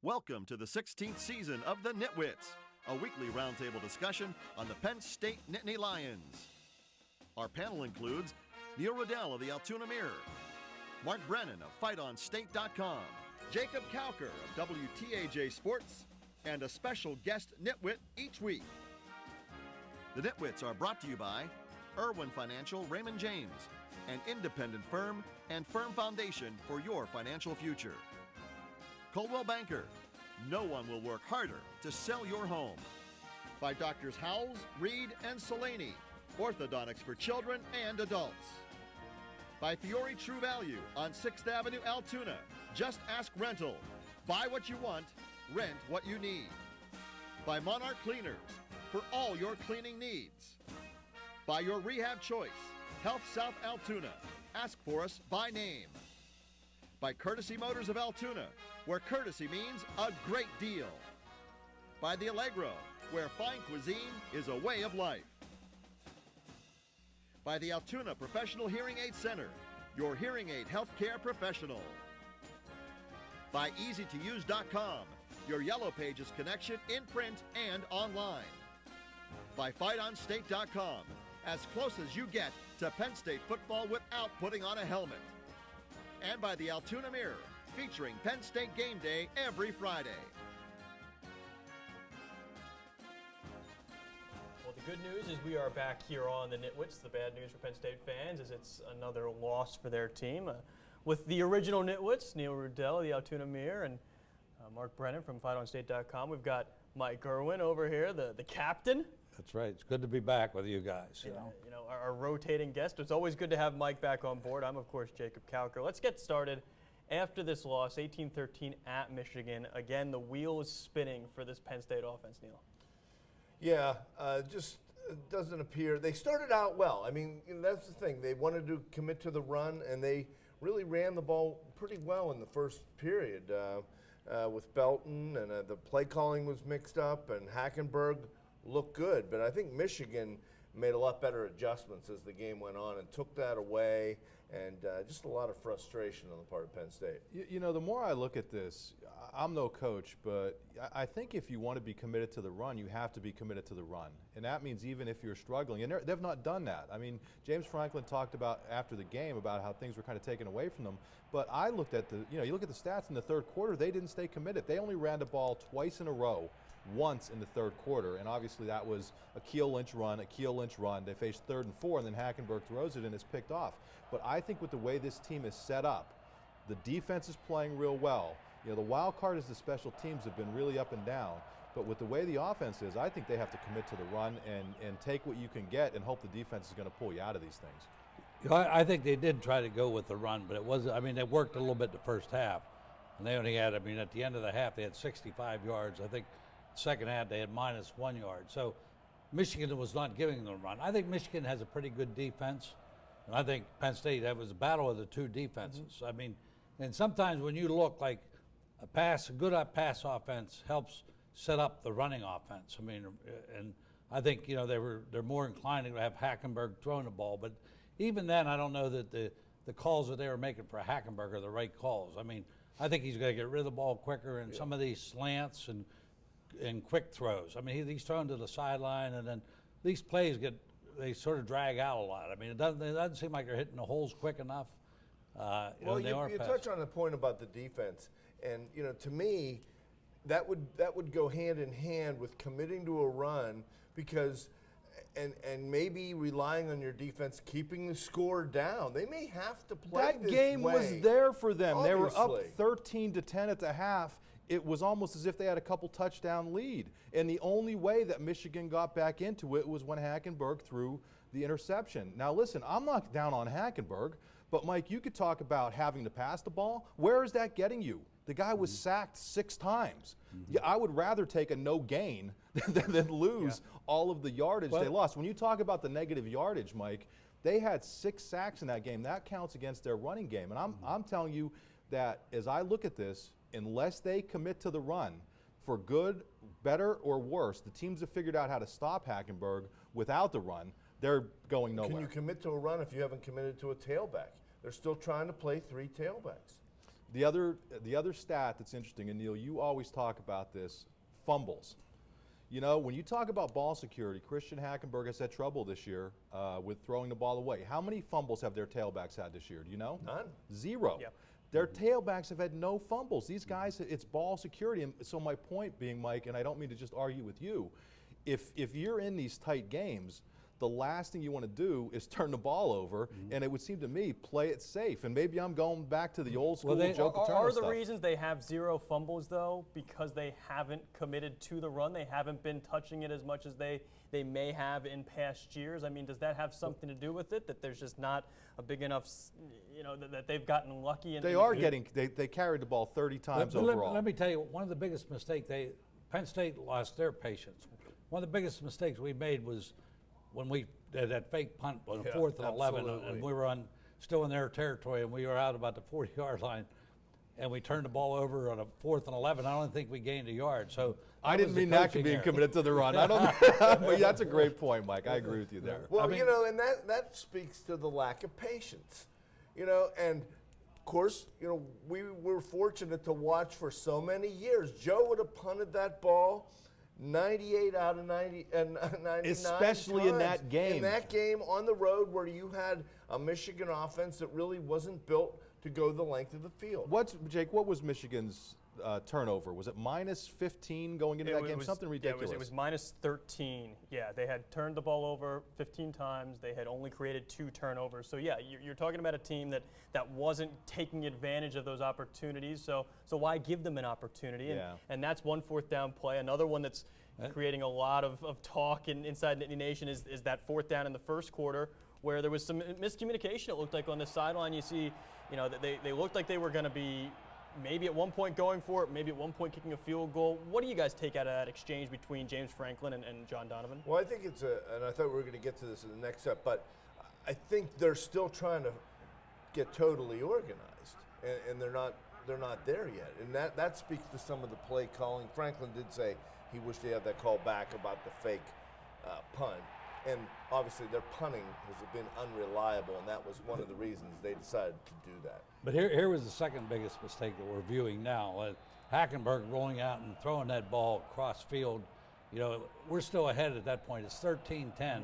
Welcome to the 16th season of the NitWits, a weekly roundtable discussion on the Penn State Nittany Lions. Our panel includes Neil Riddell of the Altoona Mirror, Mark Brennan of FightOnState.com, Jacob Cowker of WTAJ Sports, and a special guest nitwit each week. The Nitwits are brought to you by Irwin Financial Raymond James, an independent firm and firm foundation for your financial future. Coldwell Banker, no one will work harder to sell your home. By Doctors Howells, Reed, and Solani, orthodontics for children and adults. By Fiore True Value on 6th Avenue, Altoona. Just ask rental. Buy what you want, rent what you need. By Monarch Cleaners, for all your cleaning needs. By Your Rehab Choice, Health South Altoona. Ask for us by name. By Courtesy Motors of Altoona, where courtesy means a great deal. By the Allegro, where fine cuisine is a way of life. By the Altoona Professional Hearing Aid Center, your hearing aid healthcare professional. By EasyToUse.com, your Yellow Pages connection in print and online. By FightOnState.com, as close as you get to Penn State football without putting on a helmet. And by the Altoona Mirror, featuring Penn State game day every Friday. Well, the good news is we are back here on the NitWits. The bad news for Penn State fans is it's another loss for their team. With the original NitWits, Neil Riddell of the Altoona Mirror and Mark Brennan from FightOnState.com. We've got Mike Irwin over here, the captain. That's right. It's good to be back with you guys. You know, our rotating guest. It's always good to have Mike back on board. I'm, of course, Jacob Cowker. Let's get started. After this loss, 18-13 at Michigan, again, the wheel is spinning for this Penn State offense, Neil. Yeah, just doesn't appear. They started out well. I mean, that's the thing. They wanted to commit to the run, and they really ran the ball pretty well in the first period with Belton, and the play calling was mixed up, and Hackenberg looked good. But I think Michigan made a lot better adjustments as the game went on and took that away, and just a lot of frustration on the part of Penn State. You know, the more I look at this, I'm no coach, but I think if you want to be committed to the run, you have to be committed to the run. And that means even if you're struggling, and they've not done that. I mean, James Franklin talked about after the game about how things were kind of taken away from them. But I looked at you look at the stats in the third quarter, they didn't stay committed. They only ran the ball twice in a row, once in the third quarter, and obviously that was a Keel Lynch run. They faced 3rd and 4, and then Hackenberg throws it and it's picked off. But I think with the way this team is set up, the defense is playing real well. You know, the wild card is the special teams have been really up and down. But with the way the offense is, I think they have to commit to the run and take what you can get and hope the defense is going to pull you out of these things. You know, I think they did try to go with the run, but it worked a little bit the first half. And they only had, at the end of the half, they had 65 yards. I think second half they had -1 yard. So Michigan was not giving them a run. I think Michigan has a pretty good defense. And I think Penn State, that was a battle of the two defenses. Mm-hmm. And sometimes when you look like a good pass offense helps set up the running offense. And I think, they're more inclined to have Hackenberg throwing the ball. But even then, I don't know that the calls that they were making for Hackenberg are the right calls. I think he's going to get rid of the ball quicker and some of these slants and quick throws. He's thrown to the sideline, and then these plays they sort of drag out a lot. It doesn't seem like they're hitting the holes quick enough. You touch on the point about the defense, and to me, that would go hand in hand with committing to a run, because and maybe relying on your defense keeping the score down. They may have to play that this game way. Was there for them. Obviously. They were up 13-10 at the half. It was almost as if they had a couple touchdown lead. And the only way that Michigan got back into it was when Hackenberg threw the interception. Now listen, I'm not down on Hackenberg, but Mike, you could talk about having to pass the ball. Where is that getting you? The guy was sacked 6 times. Mm-hmm. Yeah, I would rather take a no gain than lose all of the yardage they lost. When you talk about the negative yardage, Mike, they had 6 sacks in that game. That counts against their running game. And I'm telling you that as I look at this, unless they commit to the run, for good, better, or worse, the teams have figured out how to stop Hackenberg without the run. They're going nowhere. Can you commit to a run if you haven't committed to a tailback? They're still trying to play 3 tailbacks. The other stat that's interesting, and Neil, you always talk about this, fumbles. You know, when you talk about ball security, Christian Hackenberg has had trouble this year with throwing the ball away. How many fumbles have their tailbacks had this year? Do you know? None. 0. Yep. Their tailbacks have had no fumbles. These guys, it's ball security. And so my point being, Mike, and I don't mean to just argue with you, if you're in these tight games, the last thing you want to do is turn the ball over, and it would seem to me, play it safe. And maybe I'm going back to the old school Joe Paterno Are the stuff. reasons they have 0 fumbles, though, because they haven't committed to the run? They haven't been touching it as much as they may have in past years? I mean, does that have something to do with it, that there's just not a big enough, you know, that they've gotten lucky? They carried the ball 30 times overall. Let me tell you, one of the biggest mistakes, Penn State lost their patience. One of the biggest mistakes we made was when we did that fake punt on 4th and 11, and we were still in their territory, and we were out about the 40-yard line, and we turned the ball over on a 4th and 11. I don't think we gained a yard. So I didn't mean that to being committed to the run. I don't know. But that's a great point, Mike. I agree with you there. Well, you know, and that speaks to the lack of patience. You know, and of course, you know, we were fortunate to watch for so many years. Joe would have punted that ball 98 out of 90 and 99 especially times. in that game. In that game on the road where you had a Michigan offense that really wasn't built to go the length of the field. Jake, what was Michigan's turnover? Was it minus 15 going into that game? Something ridiculous. Yeah, it was minus 13. Yeah, they had turned the ball over 15 times. They had only created 2 turnovers. So yeah, you're talking about a team that wasn't taking advantage of those opportunities. So why give them an opportunity? And that's one 4th down play. Another one that's creating a lot of talk inside Nittany Nation is that 4th down in the first quarter, where there was some miscommunication, it looked like, on the sideline. You see, you know, that they looked like they were going to be maybe at one point going for it, maybe at one point kicking a field goal. What do you guys take out of that exchange between James Franklin and John Donovan? Well, I think and I thought we were going to get to this in the next step, but I think they're still trying to get totally organized, and they're not there yet. And that speaks to some of the play calling. Franklin did say he wished he had that call back about the fake punt. And obviously their punting has been unreliable, and that was one of the reasons they decided to do that. But here was the second biggest mistake that we're viewing now. Hackenberg rolling out and throwing that ball across field. You know, we're still ahead at that point. It's 13-10. Yeah.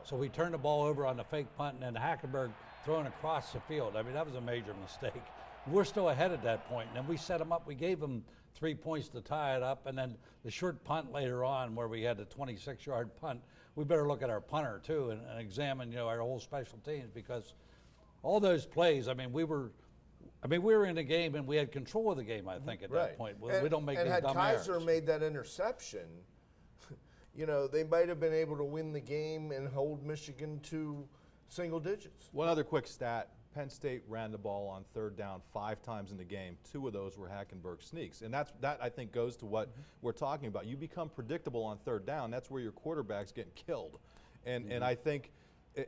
So we turned the ball over on the fake punt, and then Hackenberg throwing across the field. I mean, that was a major mistake. We're still ahead at that point, and then we set them up. We gave them 3 points to tie it up, and then the short punt later on where we had the 26-yard punt. We better look at our punter too and examine, you know, our whole special teams, because all those plays, I mean, we were in the game and we had control of the game, I think, at that point. We don't make these dumb errors. And had Kaiser made that interception, you know, they might have been able to win the game and hold Michigan to single digits. One other quick stat. Penn State ran the ball on 3rd down 5 times in the game. 2 of those were Hackenberg sneaks. And that I think goes to what we're talking about. You become predictable on 3rd down. That's where your quarterback's getting killed. And I think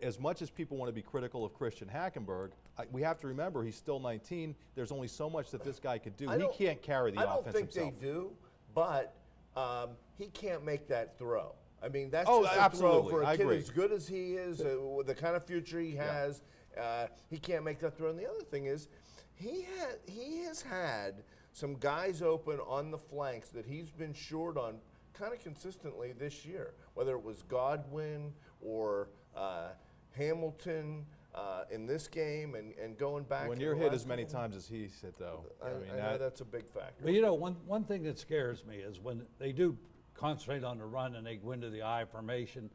as much as people want to be critical of Christian Hackenberg, we have to remember he's still 19. There's only so much that this guy could do. He can't carry the offense himself. I don't think they do, but he can't make that throw. I mean, that's just a throw for a kid agree. as good as he is, with the kind of future he has. He can't make that throw. And the other thing is, he has had some guys open on the flanks that he's been short on kind of consistently this year, whether it was Godwin or Hamilton in this game and going back. When you're hit as many times as he's hit, though, I know that's a big factor. But you know, one thing that scares me is when they do concentrate on the run and they go into the I formation.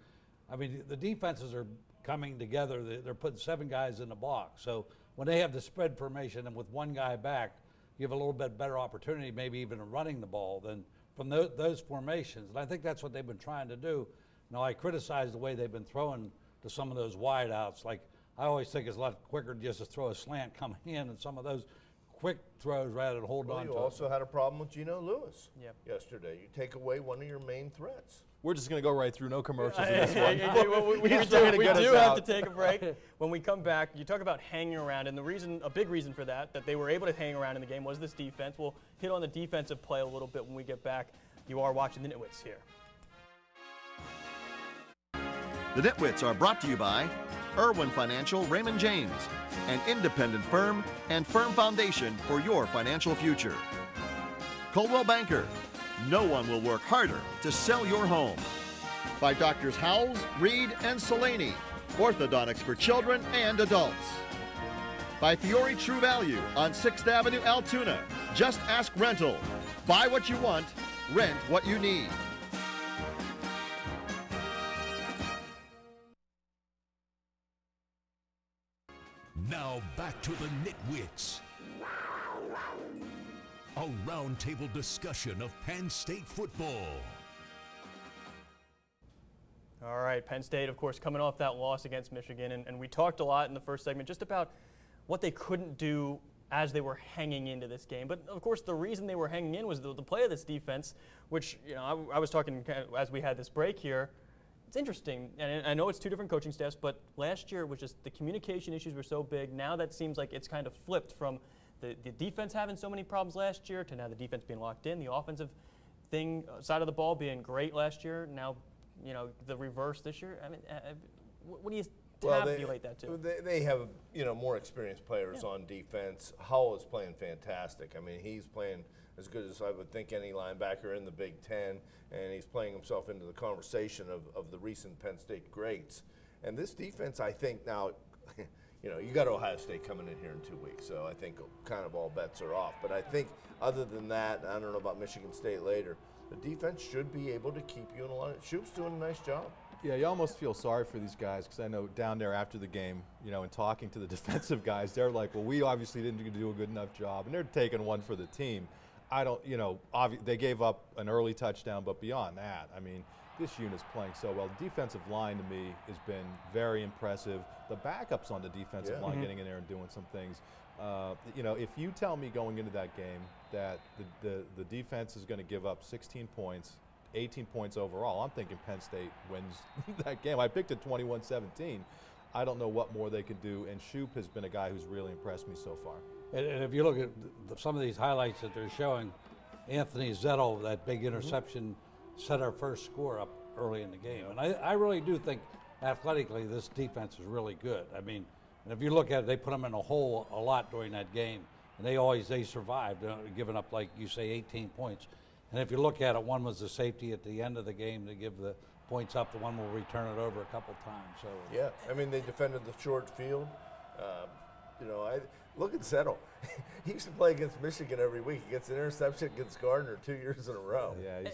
I mean, the defenses are coming together. They're putting 7 guys in the box. So when they have the spread formation and with 1 guy back, you have a little bit better opportunity, maybe even running the ball than from those formations. And I think that's what they've been trying to do. Now, I criticize the way they've been throwing to some of those wide outs. Like, I always think it's a lot quicker just to throw a slant coming in and some of those quick throws rather than hold on to it. You also had a problem with Geno Lewis yesterday. You take away one of your main threats. We're just going to go right through, no commercials in this one. We do have to take a break. When we come back, you talk about hanging around, and a big reason for that they were able to hang around in the game was this defense. We'll hit on the defensive play a little bit when we get back. You are watching the NitWits here. The NitWits are brought to you by Irwin Financial Raymond James, an independent firm and firm foundation for your financial future. Coldwell Banker, no one will work harder to sell your home. By Doctors Howells, Reed, and Solani, orthodontics for children and adults. By Fiore True Value on 6th Avenue, Altoona. Just ask rental. Buy what you want, rent what you need. Now back to the Nitwits. A roundtable discussion of Penn State football. All right, Penn State, of course, coming off that loss against Michigan, and we talked a lot in the first segment just about what they couldn't do as they were hanging into this game. But, of course, the reason they were hanging in was the play of this defense, which, you know, I was talking as we had this break here. It's interesting, and I know it's two different coaching staffs, but last year it was just the communication issues were so big. Now that seems like it's kind of flipped from the defense having so many problems last year to now the defense being locked in, the offensive side of the ball being great last year. Now, you know, the reverse this year. I mean, what do you tabulate that to? They have, you know, more experienced players on defense. Hull is playing fantastic. I mean, he's playing as good as I would think any linebacker in the Big Ten, and he's playing himself into the conversation of the recent Penn State greats. And this defense, I think now, you know, you got Ohio State coming in here in 2 weeks, so I think kind of all bets are off. But I think other than that, I don't know about Michigan State later, the defense should be able to keep you in a line. Shoop's doing a nice job. Yeah, you almost feel sorry for these guys because I know down there after the game, you know, and talking to the defensive guys, they're like, well, we obviously didn't do a good enough job, and they're taking one for the team. I don't, you know, they gave up an early touchdown, but beyond that, I mean, this unit's playing so well. The defensive line to me has been very impressive. The backups on the defensive line getting in there and doing some things. You know, if you tell me going into that game that the defense is going to give up 16 points, 18 points overall, I'm thinking Penn State wins that game. I picked it 21-17. I don't know what more they could do, and Shoop has been a guy who's really impressed me so far. And if you look at some of these highlights that they're showing, Anthony Zettel, that big interception, set our first score up early in the game. And I really do think athletically this defense is really good. I mean, and if you look at it, they put them in a hole a lot during that game, and they survived, giving up, like you say, 18 points. And if you look at it, one was the safety at the end of the game to give the points up. The one will return it over a couple times. So yeah, I mean, they defended the short field. You know, look at Zettel. He used to play against Michigan every week. He gets an interception against Gardner 2 years in a row. Yeah,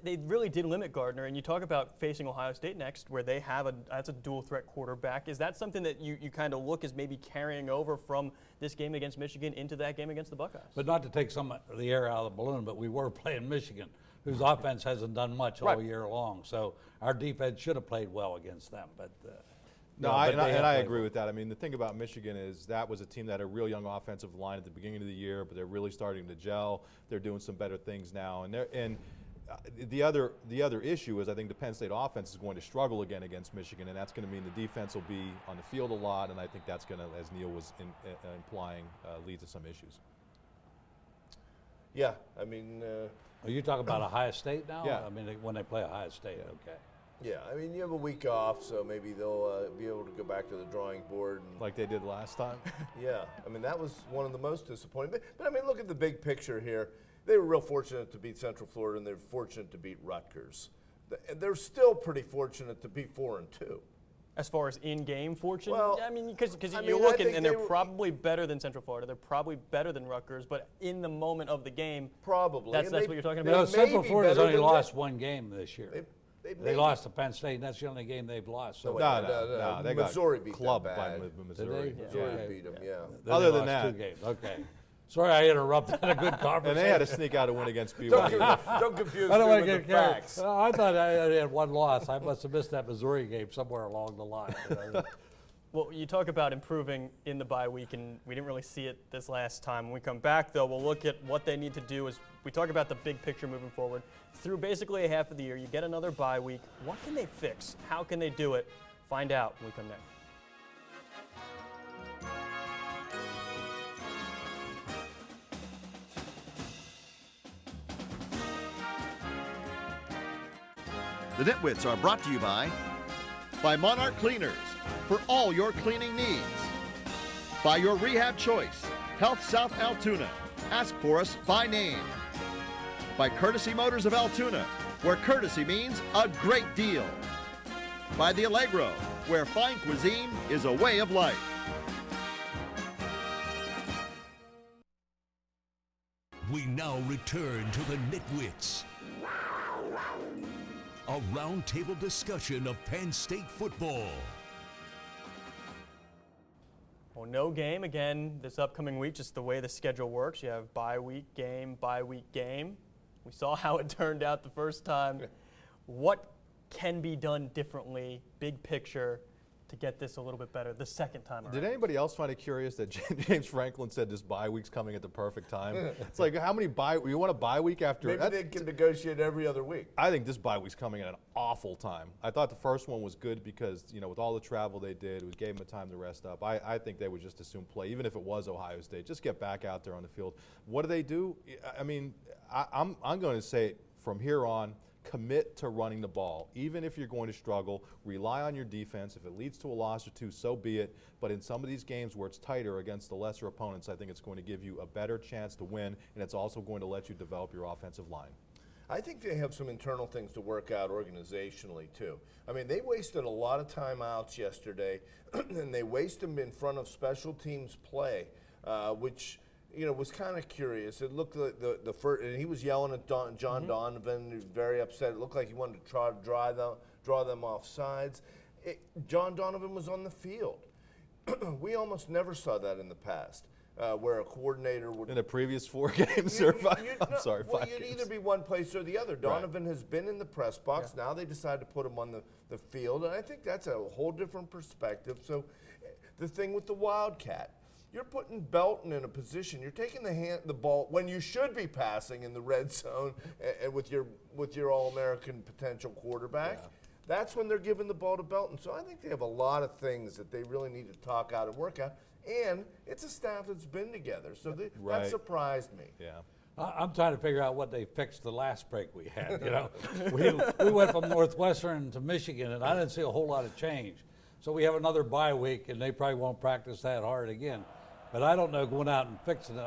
they really did limit Gardner, and you talk about facing Ohio State next, where they have that's a dual threat quarterback. Is that something that you kind of look as maybe carrying over from this game against Michigan into that game against the Buckeyes? But not to take some of the air out of the balloon, but we were playing Michigan, whose offense hasn't done much all year long. So our defense should have played well against them, but. No, I agree with that. I mean, the thing about Michigan is that was a team that had a real young offensive line at the beginning of the year, but they're really starting to gel. They're doing some better things now, and the other issue is I think the Penn State offense is going to struggle again against Michigan, and that's going to mean the defense will be on the field a lot, and I think that's going to, as Neil was implying, lead to some issues. Yeah, I mean. Are you talking about Ohio State now? Yeah. I mean, when they play Ohio State, okay. Yeah, I mean, you have a week off, so maybe they'll be able to go back to the drawing board. And Like they did last time? Yeah, I mean, that was one of the most disappointing. But I mean, look at the big picture here. They were real fortunate to beat Central Florida, and they're fortunate to beat Rutgers. They're still pretty fortunate to beat 4-2. As far as in-game fortune? Well, I mean, because I you mean, look I think and they're probably better than Central Florida. They're probably better than Rutgers, but in the moment of the game, probably. that's what you're talking You about? know, Central Florida's only lost one game this year. They lost to Penn State, and that's the only game they've lost. So No, they Missouri got beat clubbed them by bad. Missouri. Did they? Missouri beat them, yeah. Then Other they than lost that. 2 games. Okay. Sorry, I interrupted a good conversation. And they had to sneak out a win against BYU. Don't confuse I don't me want to with get the carried. facts. I thought I had one loss. I must have missed that Missouri game somewhere along the line. Well, you talk about improving in the bye week, and we didn't really see it this last time. When we come back, though, we'll look at what they need to do as we talk about the big picture moving forward. Through basically a half of the year, you get another bye week. What can they fix? How can they do it? Find out when we come next. The Nitwits are brought to you by Monarch Cleaners, for all your cleaning needs. By your rehab choice, Health South Altoona. Ask for us by name. By Courtesy Motors of Altoona, where courtesy means a great deal. By the Allegro, where fine cuisine is a way of life. We now return to the NitWits. A roundtable discussion of Penn State football. Well, no game again this upcoming week, just the way the schedule works. You have bye week game, bye week game. We saw how it turned out the first time. What can be done differently, big picture, to get this a little bit better the second time around? Did anybody else find it curious that James Franklin said this bye week's coming at the perfect time? It's like, how many you want a bye week after? Maybe they can negotiate every other week. I think this bye week's coming at an awful time. I thought the first one was good because, with all the travel they did, it gave them time to rest up. I think they would just as soon play, even if it was Ohio State. Just get back out there on the field. What do? I mean, I'm going to say from here on, commit to running the ball. Even if you're going to struggle, rely on your defense. If it leads to a loss or two, so be it. But in some of these games where it's tighter against the lesser opponents, I think it's going to give you a better chance to win, and it's also going to let you develop your offensive line. I think they have some internal things to work out organizationally, too. I mean, they wasted a lot of timeouts yesterday, and they wasted them in front of special teams play, which was kind of curious. It looked like the first, and he was yelling at John Donovan. He was very upset. It looked like he wanted to try to draw them off sides. John Donovan was on the field. We almost never saw that in the past, where a coordinator would. In the previous 4 games or 5? I'm sorry, 5 you'd games. either be one place or the other. Donovan has been in the press box. Yeah. Now they decide to put him on the field, and I think that's a whole different perspective. So the thing with the Wildcat, you're putting Belton in a position. You're taking the ball when you should be passing in the red zone and with your All-American potential quarterback. Yeah. That's when they're giving the ball to Belton. So I think they have a lot of things that they really need to talk out and work out. And it's a staff that's been together. So that surprised me. Yeah. I'm trying to figure out what they fixed the last break we had. We went from Northwestern to Michigan, and I didn't see a whole lot of change. So we have another bye week, and they probably won't practice that hard again. But I don't know going out and fixing it.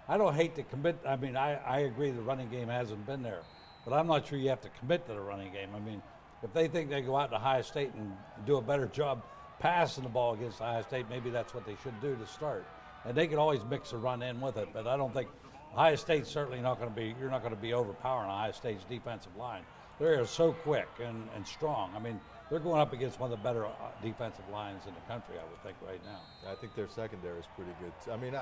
I don't hate to commit. I mean, I agree the running game hasn't been there. But I'm not sure you have to commit to the running game. I mean, if they think they go out to Ohio State and do a better job passing the ball against Ohio State, maybe that's what they should do to start. And they can always mix a run in with it. But I don't think Ohio State's certainly not going to be – you're not going to be overpowering Ohio State's defensive line. They're so quick and strong. I mean, they're going up against one of the better defensive lines in the country, I would think, right now. I think their secondary is pretty good. I mean,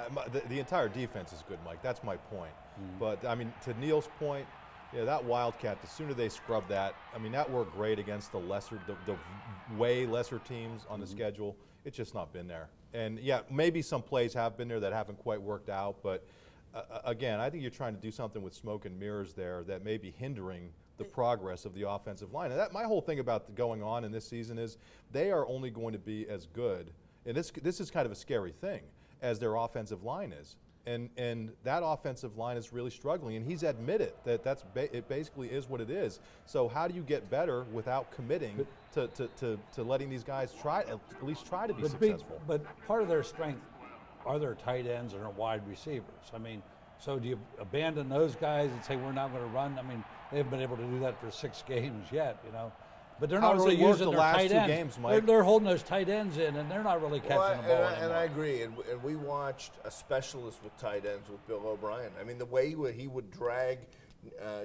the entire defense is good, Mike. That's my point. But, I mean, to Neil's point, that Wildcat, the sooner they scrub that, I mean, that worked great against the way lesser teams on the schedule. It's just not been there. And, maybe some plays have been there that haven't quite worked out. But, again, I think you're trying to do something with smoke and mirrors there that may be hindering the progress of the offensive line. And my whole thing about going on in this season is they are only going to be as good, and this is kind of a scary thing, as their offensive line is. And that offensive line is really struggling, and he's admitted that it basically is what it is. So how do you get better without committing to letting these guys at least try to be successful? But part of their strength are their tight ends and their wide receivers. I mean, so do you abandon those guys and say we're not going to run? I mean, they haven't been able to do that for 6 games yet, But they're not really using their last tight 2 ends. games, Mike. They're holding those tight ends in, and they're not really catching the ball anymore. And I agree. And we watched a specialist with tight ends with Bill O'Brien. I mean, the way he would drag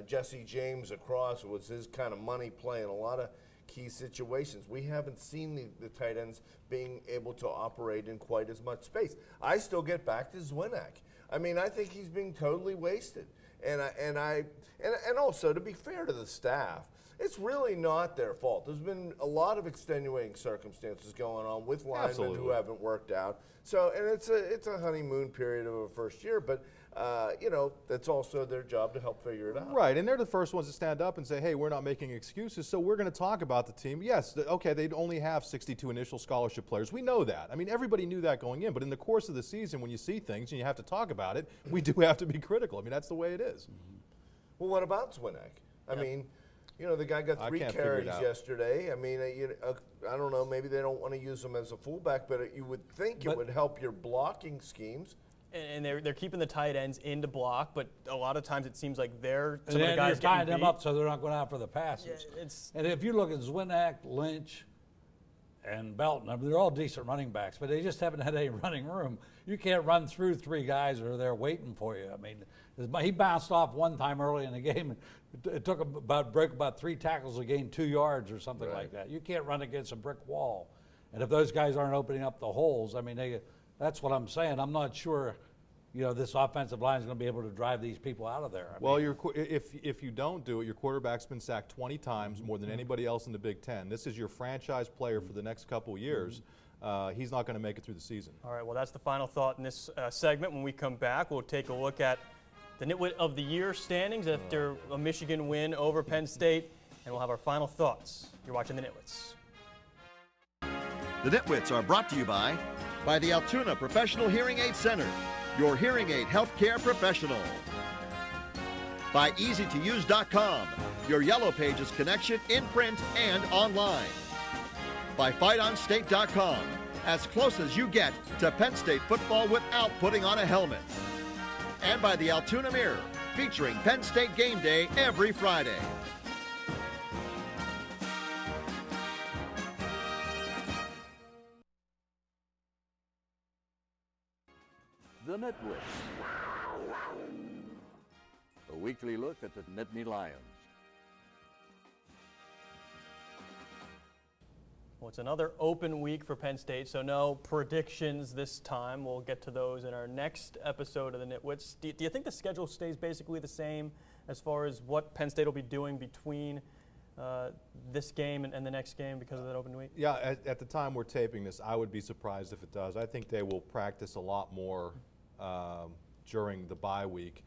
Jesse James across was his kind of money play in a lot of key situations. We haven't seen the tight ends being able to operate in quite as much space. I still get back to Zwinak. I mean, I think he's being totally wasted. And also, to be fair to the staff, it's really not their fault. There's been a lot of extenuating circumstances going on with linemen who haven't worked out. So, and it's a honeymoon period of a first year, but that's also their job to help figure it out. Right, and they're the first ones to stand up and say, hey, we're not making excuses, so we're going to talk about the team. Yes, okay, they'd only have 62 initial scholarship players. We know that. I mean, everybody knew that going in, but in the course of the season, when you see things and you have to talk about it, we do have to be critical. I mean, that's the way it is. Well, what about Zwinak? I mean, The guy got I 3 can't figure it carries out. yesterday. I mean, I don't know. Maybe they don't want to use him as a fullback, but you would think it would help your blocking schemes. And they're keeping the tight ends in to block, but a lot of times it seems like they're some And of the then guys you're tying getting them beat. up so they're not going out for the passes. Yeah, it's- and if you look at Zwinak, Lynch, and Belton, I mean, they're all decent running backs, but they just haven't had any running room. You can't run through 3 guys that are there waiting for you. I mean, he bounced off one time early in the game. It took him broke about 3 tackles to gain 2 yards or something like that. You can't run against a brick wall. And if those guys aren't opening up the holes, I mean, that's what I'm saying. I'm not sure, this offensive line is going to be able to drive these people out of there. Well, if you don't do it, your quarterback's been sacked 20 times, more than anybody else in the Big Ten. This is your franchise player for the next couple of years. He's not going to make it through the season. All right, well, that's the final thought in this segment. When we come back, we'll take a look at the Nitwit of the Year standings after a Michigan win over Penn State, and we'll have our final thoughts. You're watching the Nitwits. The Nitwits are brought to you by the Altoona Professional Hearing Aid Center, your hearing aid healthcare professional. By EasyToUse.com, your Yellow Pages connection in print and online. By FightOnState.com, as close as you get to Penn State football without putting on a helmet. And by the Altoona Mirror, featuring Penn State game day every Friday. The NitWits. A weekly look at the Nittany Lions. Well, it's another open week for Penn State, so no predictions this time. We'll get to those in our next episode of the Nitwits. Do you think the schedule stays basically the same as far as what Penn State will be doing between this game and the next game because of that open week? Yeah, at the time we're taping this, I would be surprised if it does. I think they will practice a lot more during the bye week.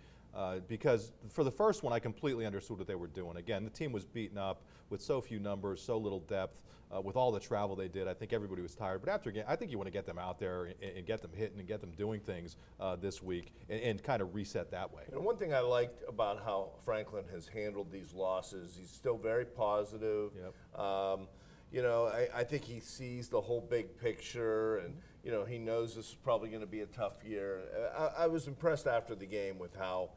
Because for the first one, I completely understood what they were doing. Again, the team was beaten up with so few numbers, so little depth, with all the travel they did. I think everybody was tired. But after again, I think you want to get them out there and get them hitting and get them doing things this week and kind of reset that way. And one thing I liked about how Franklin has handled these losses, he's still very positive. Yep. I think he sees the whole big picture, and he knows this is probably going to be a tough year. I was impressed after the game with how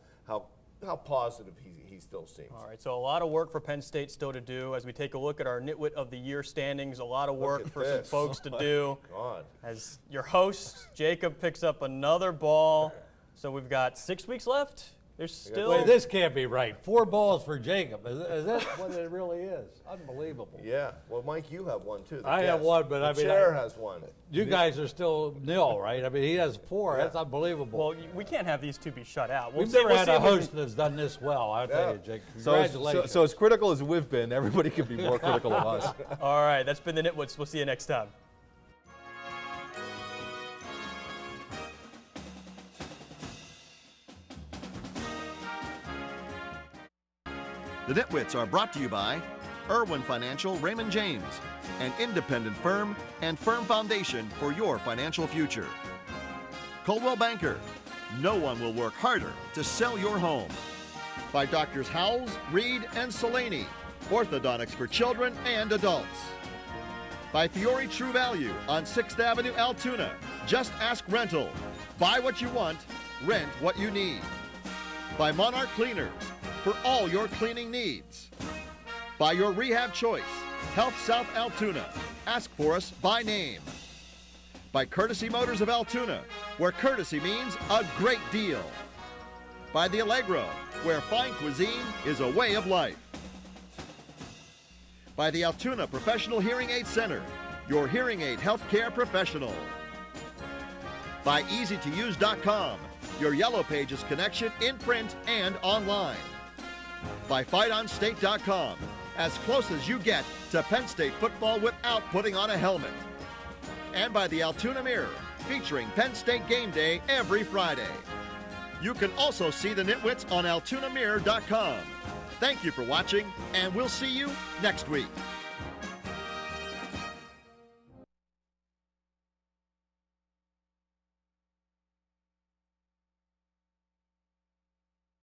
positive he still seems. All right, so a lot of work for Penn State still to do. As we take a look at our Nitwit of the Year standings, a lot of work for some folks to do. God. As your host, Jacob, picks up another ball. So we've got 6 weeks left. There's still... Wait, this can't be right. 4 balls for Jacob. Is that what it really is? Unbelievable. Yeah. Well, Mike, you have one too. I have one, but the chair has one. You guys are still nil, right? I mean, he has 4. Yeah. That's unbelievable. Well, we can't have these two be shut out. We've never had a host that's done this well. I'll tell you, Jake. Congratulations. So as critical as we've been, everybody could be more critical of us. All right, that's been the Nitwits. We'll see you next time. The Nitwits are brought to you by Irwin Financial Raymond James, an independent firm and firm foundation for your financial future. Coldwell Banker, no one will work harder to sell your home. By Doctors Howells, Reed, and Solani, orthodontics for children and adults. By Fiore True Value on 6th Avenue, Altoona. Just ask rental. Buy what you want, rent what you need. By Monarch Cleaners, for all your cleaning needs. By your rehab choice, Health South Altoona. Ask for us by name. By Courtesy Motors of Altoona, where courtesy means a great deal. By the Allegro, where fine cuisine is a way of life. By the Altoona Professional Hearing Aid Center, your hearing aid healthcare professional. By EasyToUse.com, your Yellow Pages connection in print and online. By FightOnState.com, as close as you get to Penn State football without putting on a helmet. And by the Altoona Mirror, featuring Penn State game day every Friday. You can also see the Nitwits on AltoonaMirror.com. Thank you for watching, and we'll see you next week.